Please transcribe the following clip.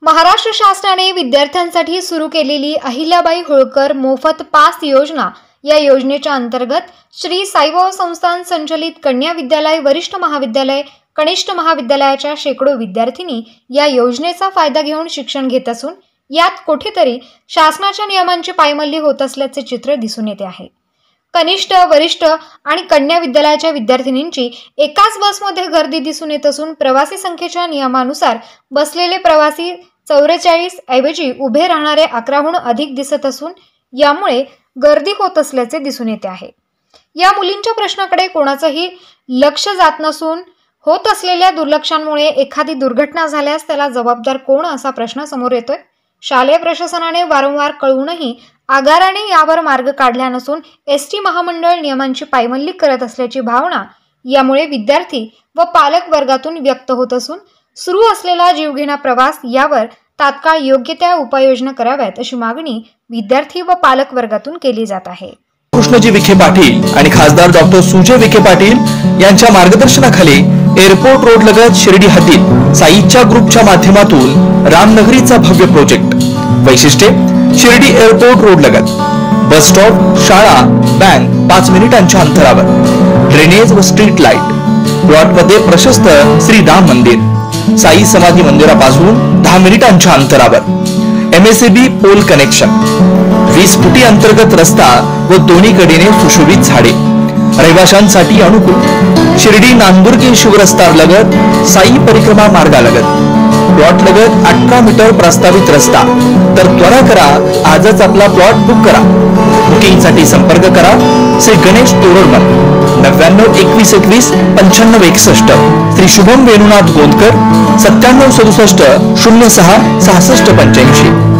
महाराष्ट्र शासनाने विद्यार्थ्यांसाठी सुरू केलेली अहिल्याबाई होळकर मोफत पास योजना या योजनेच्या अंतर्गत श्री साईबाबा संस्थान संचलित कन्या विद्यालय, वरिष्ठ महाविद्यालय, कनिष्ठ महाविद्यालयाच्या शेकडो विद्यार्थिनी या योजनेचा फायदा घेऊन शिक्षण घेत असून यात कुठेतरी शासनाच्या नियमांची पायमल्ली होत असल्याचे चित्र दिसून येते आहे। कनिष्ठ, वरिष्ठ आणि कन्या विद्यालयाच्या विद्यार्थिनींची एकाच बसमध्ये गर्दी दिसून येत असून प्रवासी संख्येच्या नियमानुसार बसलेले प्रवासी 44 ऐवजी उभे राहणारे 11हून अधिक दिसत असून यामुळे गर्दी होत असल्याचे दिसून येते आहे। या मुलींच्या प्रश्नाकडे कोणाचंही लक्ष जात नसून होत असलेल्या दुर्लक्षांमुळे एखादी दुर्घटना झाल्यास त्याला जबाबदार कोण असा प्रश्न समोर येतोय। शालेय प्रशासनाने वारंवार कळवूनही आगाराने यावर मार्ग काढला नसून एसटी महामंडळ नियमांची पायमल्ली करत असल्याची भावना यामुळे विद्यार्थी व पालक वर्गातून व्यक्त होत असून सुरू असलेला जीवघेणा प्रवास यावर तात्काळ योग्य त्या उपाययोजना कराव्यात अशी मागणी विद्यार्थी व पालक वर्गातून केली जात आहे। कृष्णजी विखे पाटील आणि खासदार डॉक्टर सुजय विखे पाटील यांच्या मार्गदर्शनाखाली एअरपोर्ट रोड लगत शिर्डी हद्दीत साईच्या ग्रुपच्या माध्यमातून रामनगरीचा भव्य प्रोजेक्ट। वैशिष्ट्ये शिर्डी एअरपोर्ट रोड लगत बस स्टॉप, शाळा, बँक 5 मिनिटांच्या अंतरावर, ड्रेनेज व स्ट्रीट लाईट, प्लॉटमध्ये प्रशस्त श्री राम मंदिर, साई समाधी मंदिरापासून 10 मिनिटांच्या अंतरावर, MSAB पोल कनेक्शन, 20 फुटी अंतर्गत रस्ता व दोन्ही कडेने सुशोभित झाडे, रहिवाशांसाठी अनुकूल, शिर्डी नांदुर्गी शिवरस्ता लगत साई परिक्रमा मार्गालगत, प्लॉट लगत 18 मीटर प्रस्तावित रस्ता। तर त्वरा करा, आजच आपला प्लॉट बुक करा। बुकिंगसाठी संपर्क करा श्री गणेश तोरडमल 99 21 21 95 61, श्री शुभम वेणुनाथ गोंदकर 97 67 06 66 85।